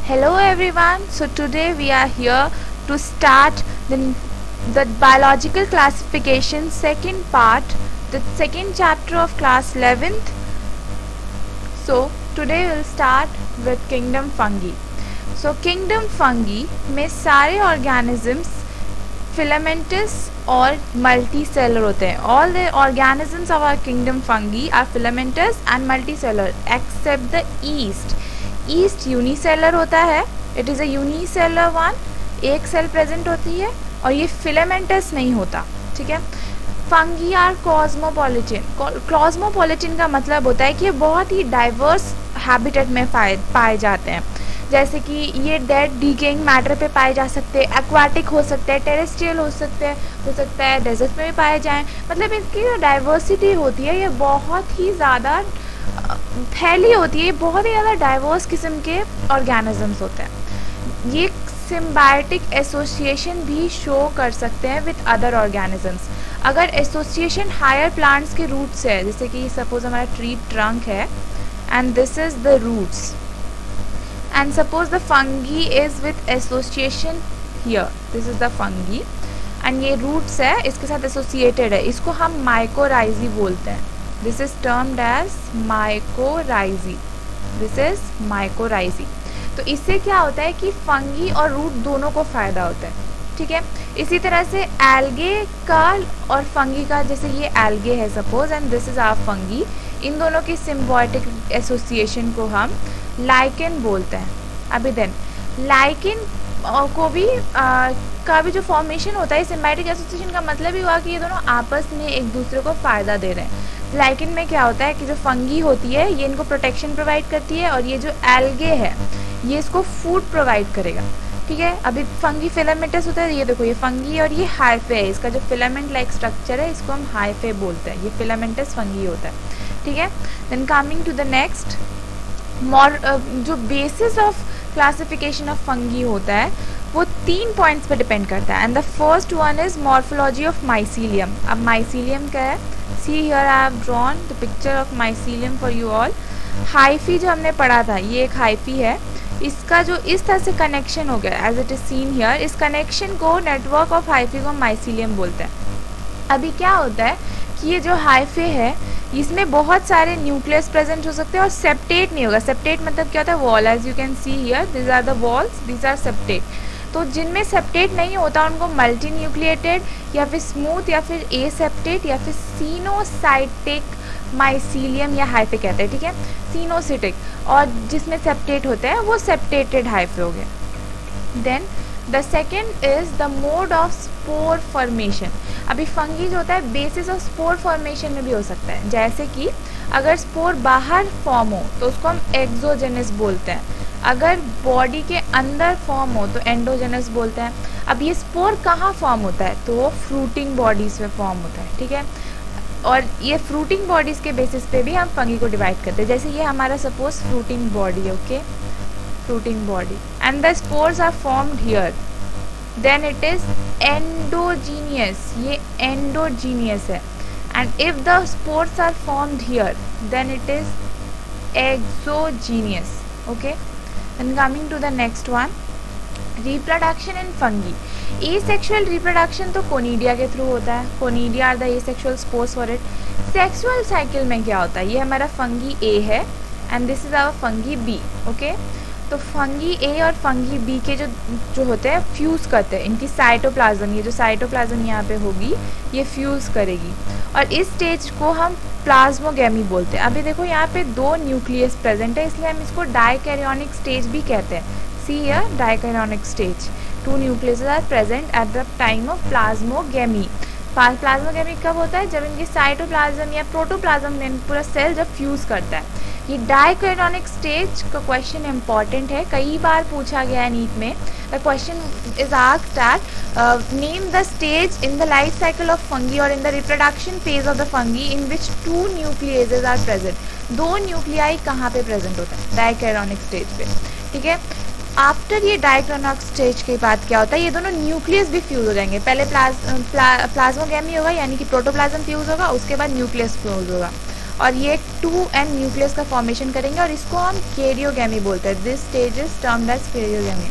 Hello everyone. So today we are here to start the biological classification second part, the second chapter of class 11th. So today we'll start with kingdom fungi. So kingdom fungi में सारे organisms filamentous और multicellular होते हैं. All the organisms of our kingdom fungi are filamentous and multicellular except the yeast. East unicellular होता है, it is a unicellular one, एक cell present होती है और ये फिलामेंटस नहीं होता. ठीक है. Fungi are cosmopolitan. कॉस्मोपॉलिटन का मतलब होता है कि ये बहुत ही डाइवर्स हैबिटेट में पाए जाते हैं. जैसे कि ये डेड डिकेइंग मैटर पे पाए जा सकते हैं, एक्वाटिक हो सकते हैं, टेरेस्ट्रियल हो सकता है डेजर्ट में भी पाए जाएं. मतलब इसकी जो डाइवर्सिटी होती है ये बहुत ही ज़्यादा फैली होती है. बहुत ही ज़्यादा डाइवर्स किस्म के ऑर्गेनिजम्स होते हैं. ये सिम्बायोटिक एसोसिएशन भी शो कर सकते हैं विद अदर ऑर्गेनिजम्स. अगर एसोसिएशन हायर प्लांट्स के रूट से है, जैसे कि सपोज हमारा ट्री ट्रंक है and this is the roots and suppose the fungi is with association here, this is the fungi and ये रूट्स है इसके साथ एसोसिएटेड है, इसको हम माइकोराइजी बोलते हैं. This is termed as mycorrhizae. This is mycorrhizae. तो इससे क्या होता है कि फंगी और रूट दोनों को फ़ायदा होता है. ठीक है. इसी तरह से एल्गे का और फंगी का, जैसे ये एल्गे है suppose and this is our fungi, इन दोनों की सिम्बायोटिक एसोसिएशन को हम लाइकेन बोलते हैं. अभी देन लाइकेन को भी का भी जो फॉर्मेशन होता है सिम्बायोटिक एसोसिएशन का मतलब ही हुआ कि ये दोनों आपस में एक दूसरे को फ़ायदा दे रहे हैं. लाइकेन में क्या होता है कि जो फंगी होती है ये इनको प्रोटेक्शन प्रोवाइड करती है और ये जो एल्गे है ये इसको फूड प्रोवाइड करेगा. ठीक है. अभी फंगी फिलामेंटस होता है, ये देखो ये फंगी और ये हाइफे है, इसका जो फिलामेंट लाइक स्ट्रक्चर है इसको हम हाइफे बोलते हैं. ये फिलामेंटस फंगी होता है. ठीक है. Then coming to the next, जो basis of classification of fungi होता है वो 3 पॉइंट्स पे डिपेंड करता है. And the first one is morphology of mycelium. अब माइसीलियम क्या है? See here I have drawn the picture of mycelium for you all. Hyphae जो हमने पढ़ा था ये एक हाइफी है, इसका जो इस तरह से कनेक्शन हो गया as it is seen here, इस कनेक्शन को नेटवर्क ऑफ हाइफी को माइसीलियम बोलते हैं. अभी क्या होता है कि ये जो हाइफे है इसमें बहुत सारे न्यूक्लियस प्रेजेंट हो सकते हैं और सेप्टेट नहीं होगा. सेप्टेट मतलब क्या होता है? Wall. As you can see here this are the walls, this are septate. तो जिनमें सेप्टेट नहीं होता उनको मल्टी न्यूक्लिएटेड या फिर स्मूथ या फिर एसेप्टेट या फिर सीनोसाइटिक माइसीलियम या हाइफे कहते हैं. ठीक है. सीनोसिटिक. और जिसमें सेप्टेट होते हैं वो सेप्टेटेड हाइफे हो गए. Then the second is the mode of spore formation. अभी फंगी जो होता है बेसिस ऑफ स्पोर फॉर्मेशन में भी हो सकता है. जैसे कि अगर स्पोर बाहर फॉर्म हो तो उसको हम एक्सोजेनस बोलते हैं, अगर बॉडी के अंदर फॉर्म हो तो एंडोजेनस बोलते हैं. अब ये स्पोर कहाँ फॉर्म होता है? तो वो फ्रूटिंग बॉडीज़ में फॉर्म होता है. ठीक है. और ये फ्रूटिंग बॉडीज़ के बेसिस पे भी हम फंगी को डिवाइड करते हैं. जैसे ये हमारा suppose fruiting body. Okay, fruiting body and the spores are formed here, then it is endogenous. ये एंडोजीनियस है. And if the spores are formed here then it is exogenous. Okay. Then coming to the next one, reproduction in fungi. Asexual reproduction तो conidia के through होता है. Conidia are the asexual spores for it. Sexual cycle में क्या होता है? ये हमारा फंगी A है and this is our fungi B. Okay. तो फंगी A और फंगी B के जो होते हैं फ्यूज़ करते हैं. इनकी साइटोप्लाज्म, ये जो साइटोप्लाज्म यहाँ पे होगी ये फ्यूज़ करेगी और इस स्टेज को हम प्लाज्मोगेमी बोलते हैं. अभी देखो यहाँ पे 2 न्यूक्लियस प्रेजेंट है इसलिए हम इसको डाइकैरियोनिक स्टेज भी कहते हैं. See here dikaryotic stage. 2 nucleus are present at the time of plasmogamy. Plasmogamy कब होता है? जब इनकी साइटोप्लाज्म या प्रोटोप्लाज्म पूरा सेल जब फ्यूज़ करता है. ये डाइकैरियोनिक स्टेज का क्वेश्चन इंपॉर्टेंट है, कई बार पूछा गया है नीट में. The question is asked that name the stage in the life cycle of fungi और in the reproduction phase of the fungi in which 2 nucleuses are present. 2 nuclei कहाँ पे प्रेजेंट होता है? डाइकैरियोनिक स्टेज पे. ठीक है. आफ्टर ये डाइकैरियोनिक स्टेज के बाद क्या होता है? ये दोनों न्यूक्लियस भी फ्यूज हो जाएंगे. पहले प्लाज्मोगेमी होगा यानी कि प्रोटोप्लाज्म फ्यूज होगा, उसके बाद न्यूक्लियस फ्यूज होगा और ये 2n न्यूक्लियस का फॉर्मेशन करेंगे और इसको हम कैरियोगेमी बोलते हैं। This stage is termed as karyogamy.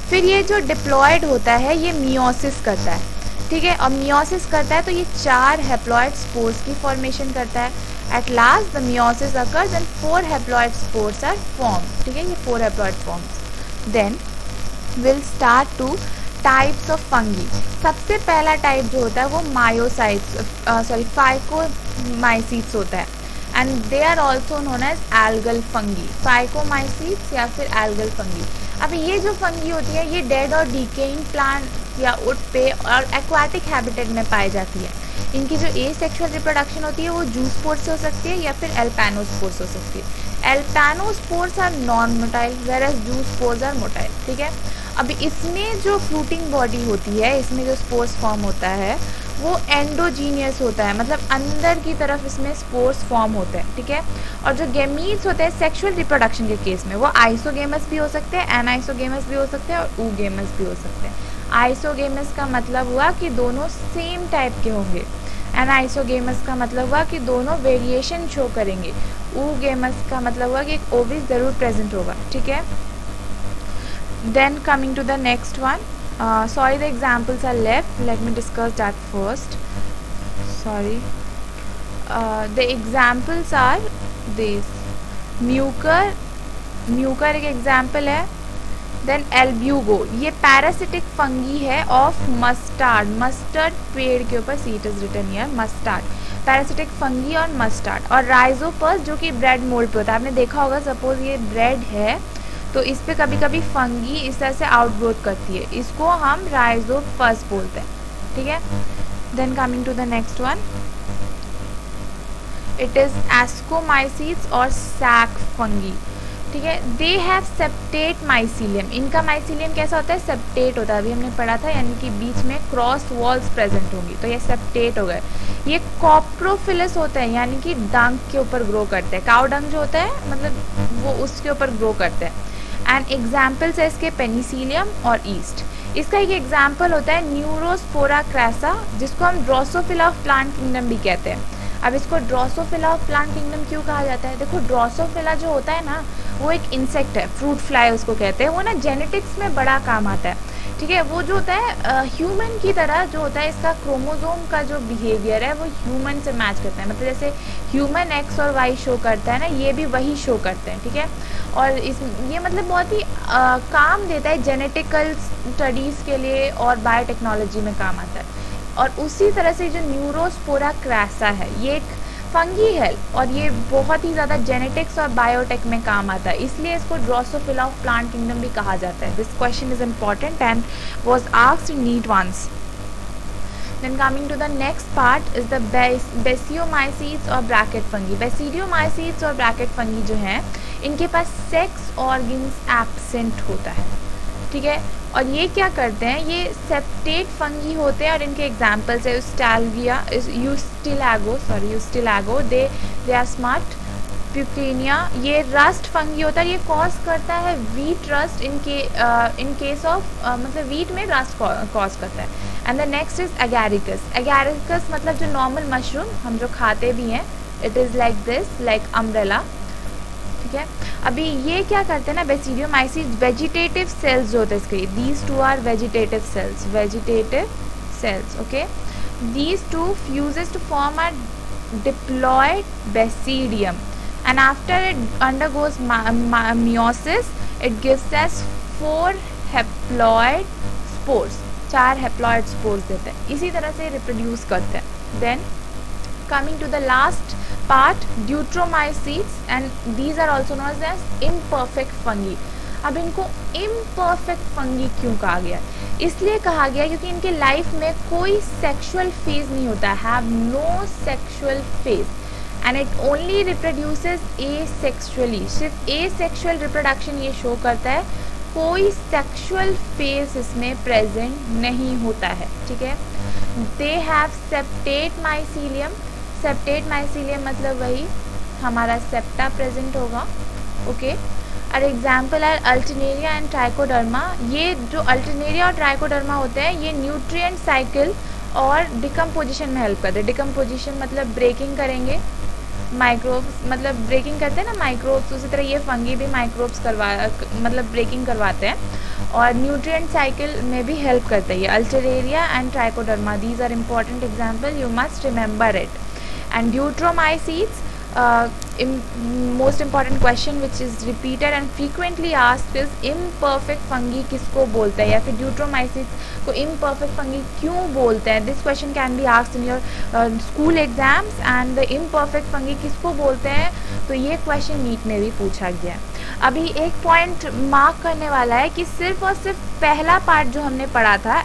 फिर ये जो डिप्लॉयड होता है ये मियोसिस करता है, ठीक है, और मियोसिस करता है तो ये 4 हैप्लॉयड स्पोर्स की फॉर्मेशन करता है। At last the meiosis occurs and 4 haploid spores are formed, ठीक है, ये 4 haploid forms. Then will start to types of fungi. सबसे पहला टाइप जो होता है वो मायोसाइट्स फाइकोमाइसीट्स होता है and they are also known as algal fungi, phycomycetes या फिर एल्गल फंगी। अब ये जो फंगी होती है ये डेड और डिकेइंग प्लांट या वुड पे और एक्वाटिक हैबिटेट में पाई जाती है। इनकी जो एसेक्सुअल रिप्रोडक्शन होती है वो जूस्पोर से हो सकती है या फिर एल्पानोस्पोर से हो सकती है। Aplanospores are non motile whereas zoospores are motile, ठीक है। अब इसमें जो फ्रूटिंग बॉडी होती है, इसमें जो स्पोर्स फॉर्म होता है वो एंडोजीनियस होता है, मतलब अंदर की तरफ इसमें स्पोर्स फॉर्म होते हैं, ठीक है। और जो गेमीट्स होते हैं सेक्सुअल रिप्रोडक्शन के केस में वो आइसोगेमस भी हो सकते हैं, एनाइसोगेमस भी हो सकते हैं और ऊगेमस भी हो सकते हैं। आइसोगेमस का मतलब हुआ कि दोनों सेम टाइप के होंगे, एनाइसोगेमस का मतलब हुआ कि दोनों वेरिएशन शो करेंगे, ऊगेमस का मतलब हुआ कि एक ओविस ज़रूर प्रेजेंट होगा, ठीक है। Then coming to the next one, sorry the examples are left, let me discuss that first. Sorry, the examples are these. Mucor एक एग्जाम्पल है। देन एल्ब्यूगो, ये पैरासिटिक फंगी है ऑफ मस्टर्ड पेड़ के ऊपर, seat is written here, mustard parasitic fungi और mustard. और rhizopus जो कि ब्रेड मोल्ड पे होता है, आपने देखा होगा, सपोज ये ब्रेड है तो इस पे कभी कभी फंगी इस तरह से आउटग्रोथ करती है, इसको हम राइजोपस बोलते हैं, ठीक है। Then coming to the next one, it is ascomycetes और सैक फंगी, ठीक है। दे हैव सेप्टेट माइसीलियम, इनका माइसीलियम कैसा होता है, सेप्टेट होता है, अभी हमने पढ़ा था, यानी कि बीच में क्रॉस वॉल्स प्रेजेंट होंगी, तो ये सेप्टेट हो गए। ये कॉप्रोफिलस होते हैं, यानी कि डंक के ऊपर ग्रो करते हैं, काउ डंक जो होता है मतलब वो उसके ऊपर ग्रो करते हैं। एंड एग्जाम्पल्स है इसके पेनिसिलियम और ईस्ट। इसका एक एग्जाम्पल होता है न्यूरोस्पोरा क्रैसा, जिसको हम ड्रोसोफिला ऑफ प्लांट किंगडम भी कहते हैं। अब इसको ड्रोसोफिला ऑफ प्लांट किंगडम क्यों कहा जाता है, देखो ड्रोसोफिला जो होता है ना वो एक इंसेक्ट है, फ्रूट फ्लाई उसको कहते हैं, वो ना जेनेटिक्स में बड़ा काम आता है, ठीक है। वो जो होता है ह्यूमन की तरह जो होता है, इसका क्रोमोसोम का जो बिहेवियर है वो ह्यूमन से मैच करता है, मतलब जैसे ह्यूमन एक्स और वाई शो करता है ना, ये भी वही शो करते हैं, ठीक है। और ये मतलब बहुत ही काम देता है जेनेटिकल स्टडीज़ के लिए और बायोटेक्नोलॉजी में काम आता है। और उसी तरह से जो न्यूरोस्पोरा क्रैसा है ये एक फंगी है और ये बहुत ही ज़्यादा जेनेटिक्स और बायोटेक में काम आता है, इसलिए इसको ड्रोसोफिला ऑफ प्लांट किंगडम भी कहा जाता है। This question is important and was asked in NEET once. Then coming to the next part is the basidiomycetes और ब्रैकेट फंगी। बेसिडियोमाइसीट्स और ब्रैकेट फंगी जो हैं इनके पास सेक्स ऑर्गन्स एब्सेंट होता है, ठीक है। और ये क्या करते हैं, ये सेप्टेट फंगी होते हैं और इनके एग्जाम्पल्स है यूस्टिलागो, दे आर स्मार्ट, प्यूकेनिया, ये रस्ट फंगी होता है, ये कॉज करता है wheat rust in case of मतलब वीट में रस्ट कॉज करता है। एंड द नेक्स्ट इज एगैरिकस मतलब जो नॉर्मल मशरूम हम जो खाते भी हैं, it is like this, like umbrella, ठीक है। अभी ये क्या करते हैं ना, बेसिडियोमाइसीट्स वेजिटेटिव सेल्स जो होते हैं इसके, these two are vegetative cells, okay. These two fuses to form a diploid basidium and after it undergoes meiosis it gives us 4 haploid spores, 4 haploid spores देते हैं, इसी तरह से रिप्रोड्यूस करते हैं। Then coming to the last part, deuteromycetes and these are also known as imperfect fungi. अब इनको imperfect fungi क्यों कहा गया, इसलिए कहा गया क्योंकि इनके लाइफ में कोई सेक्सुअल फेज नहीं होता, have no sexual phase and it only reproduces asexually, सिर्फ एसेक्सुअल रिप्रोडक्शन ये शो करता है, कोई सेक्सुअल फेज इसमें प्रेजेंट नहीं होता है, ठीक है। दे हैव सेप्टेट माइसीलियम मतलब वही हमारा सेप्टा प्रेजेंट होगा, ओके। और एग्जाम्पल है अल्टरनेरिया एंड ट्राइकोडर्मा। ये जो अल्टरनेरिया और ट्राइकोडर्मा होते हैं ये न्यूट्रिएंट साइकिल और डिकम्पोजिशन में हेल्प करते हैं। डिकम्पोजिशन मतलब ब्रेकिंग करेंगे, माइक्रोब्स मतलब ब्रेकिंग करते हैं ना माइक्रोब्स, उसी तरह ये फंगी भी माइक्रोब्स मतलब ब्रेकिंग करवाते हैं और न्यूट्रिएंट साइकिल में भी हेल्प करते हैं। Alternaria and Trichoderma, these are important example, you must remember it. And deuteromycetes, most important question which is repeated and frequently asked is imperfect fungi किसको बोलते हैं, या फिर ड्यूट्रोमाइसिट्स को imperfect fungi क्यों बोलते हैं। This question can be asked in your school exams and the imperfect fungi किसको बोलते हैं, तो ये क्वेश्चन नीट में भी पूछा गया है। अभी एक पॉइंट मार्क करने वाला है कि सिर्फ और सिर्फ पहला पार्ट जो हमने पढ़ा था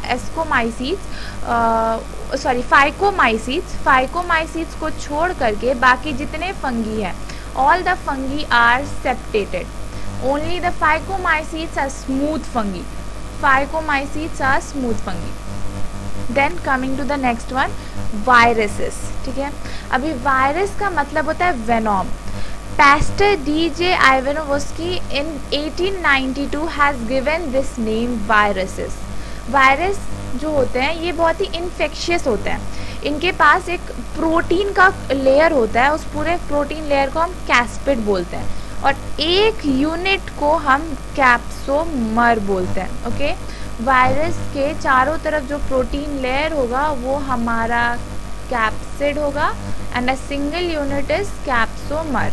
फाइकोमाइसीट्स को छोड़ करके बाकी जितने फंगी हैं all the fungi are septated, only the phycomycetes are smooth fungi, then coming to the next one, viruses। ठीक है, अभी वायरस का मतलब होता है venom. Pasteur D.J. Ivanovsky in 1892 has given this name viruses। Virus जो होते हैं ये बहुत ही इन्फेक्शियस होते हैं, इनके पास एक प्रोटीन का लेयर होता है, उस पूरे प्रोटीन लेयर को हम कैस्पिड बोलते हैं और एक यूनिट को हम कैप्सोमर बोलते हैं। ओके, वायरस के चारों तरफ जो प्रोटीन लेयर होगा वो हमारा कैप्सिड होगा and a single unit is capsomere.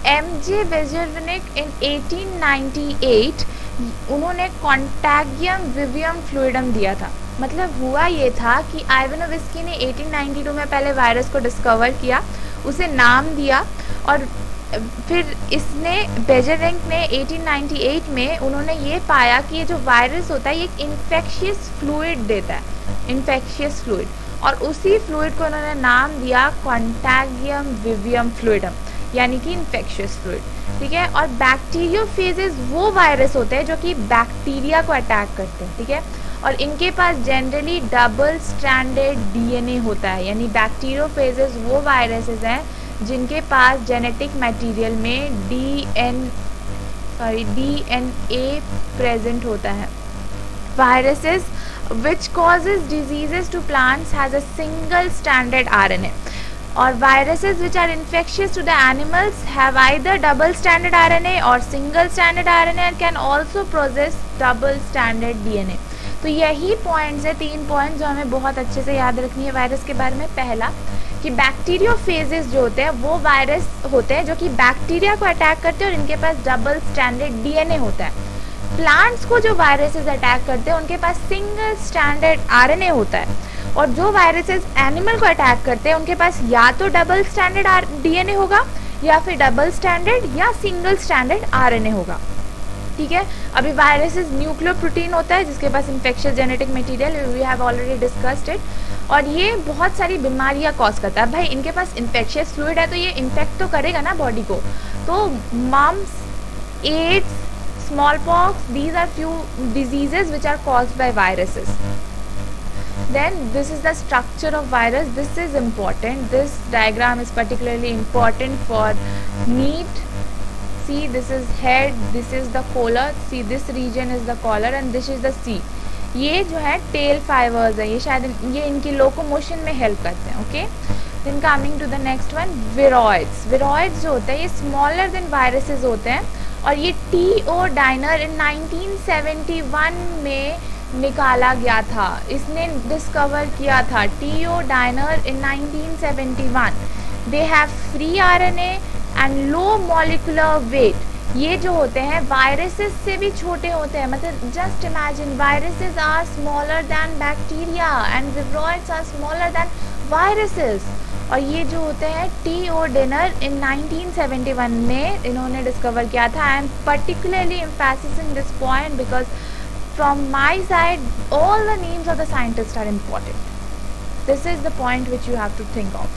M J. Beijerinck in 1898 उन्होंने कॉन्टैगियम विवियम फ्लूइडम दिया था। मतलब हुआ ये था कि आइवानोविस्की ने 1892 में पहले वायरस को डिस्कवर किया, उसे नाम दिया और फिर इसने बेजेरविक ने 1898 में उन्होंने ये पाया कि ये जो वायरस होता है ये एक इन्फेक्शियस फ्लूइड देता है, इन्फेक्शियस फ्लूइड, और उसी फ्लूइड को उन्होंने नाम दिया कॉन्टैगियम विवियम फ्लूइडम, यानी कि इन्फेक्शियस फ्लूइड। ठीक है, और बैक्टीरियोफेजेस वो वायरस होते हैं जो कि बैक्टीरिया को अटैक करते हैं। ठीक है, और इनके पास जनरली डबल स्ट्रैंडेड डीएनए होता है, यानी बैक्टीरियोफेजेस वो वायरसेस हैं जिनके पास जेनेटिक मटेरियल में डीएनए प्रेजेंट होता है। Viruses which causes diseases to plants has a single stranded RNA, or viruses which are infectious to the animals have either double stranded RNA or single stranded RNA and can also possess double stranded DNA। तो यही points है, 3 point जो हमें बहुत अच्छे से याद रखनी है वायरस के बारे में। पहला कि बैक्टीरियोफेजेस जो होते हैं वो वायरस होते हैं जो कि बैक्टीरिया को अटैक करते हैं और इनके पास डबल स्ट्रैंडेड डीएनए होता है। प्लांट्स को जो वायरसेस अटैक करते हैं उनके पास सिंगल स्टैंडर्ड आरएनए होता है, और जो वायरसेस एनिमल को अटैक करते हैं उनके पास या तो डबल स्टैंडर्ड डीएनए होगा या फिर डबल स्टैंडर्ड या सिंगल स्टैंडर्ड आरएनए होगा। ठीक है, अभी वायरसेस न्यूक्लियोप्रोटीन होता है जिसके पास infectious genetic material, we have already discussed it, और ये बहुत सारी बीमारियां कॉज करता है। भाई इनके पास इन्फेक्शियस फ्लूइड है तो ये इन्फेक्ट तो करेगा ना बॉडी को, तो mumps, AIDS, smallpox, these are few diseases which are caused by viruses. Then this is the structure of virus. This is important. This diagram is particularly important for NEET. See, this is head, this is the collar. See, this region is the collar and this is the C. ये जो है tail fibers है, ये शायद ये इनकी locomotion में help करते हैं। Okay? Then coming to the next one, viroids. Viroids जो होते हैं ये smaller than viruses होते हैं और ये T.O. डाइनर इन 1971 में निकाला गया था, इसने डिस्कवर किया था। T.O. Dinar in 1971। They have free RNA and low molecular weight. ये जो होते हैं वायरसेस से भी छोटे होते हैं, मतलब just imagine viruses are smaller than bacteria and viroids are smaller than viruses. और ये जो होते हैं T.O. डाइनर इन 1971 में इन्होंने डिस्कवर किया था। I am particularly emphasising this point because from my side all the names of the scientist are important. This is the point which you have to think of.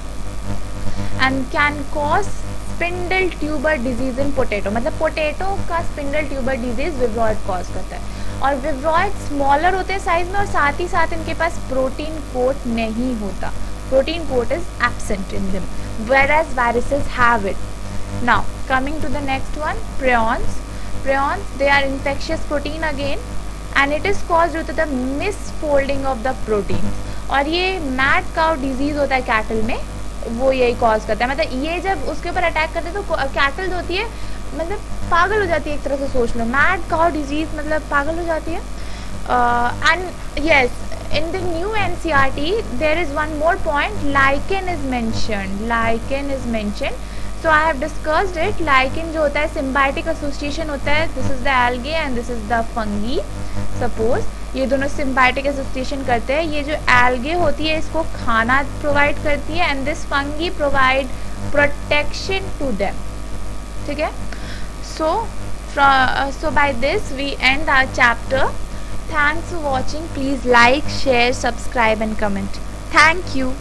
And can cause spindle tuber disease in potato, मतलब potato का spindle tuber disease viroid cause करता है। और विब्रॉइड smaller होते हैं size में और साथ ही साथ इनके पास प्रोटीन कोट नहीं होता, protein coat is absent in them, whereas viruses have it. Now coming to the next one, prions. Prions, they are infectious protein again and it is caused due to the misfolding of the protein। और ये mad cow disease होता है cattle में, वो यही cause करता है। मतलब ये जब उसके ऊपर अटैक करते हैं तो कैटल जो होती है मतलब पागल हो जाती है, एक तरह से सोच लो, मैड काउ डिजीज, मतलब पागल हो जाती है। And yes, in the new NCRT there is one more point, lichen is mentioned, so I have discussed it। lichen जो होता है symbiotic association होता है, this is the algae and this is the fungi। suppose ये दोनों symbiotic association करते हैं, ये जो algae होती है इसको खाना provide करती है and this fungi provide protection to them, ठीक है। So by this we end our chapter। Thanks for watching. Please like, share, subscribe and comment. Thank you.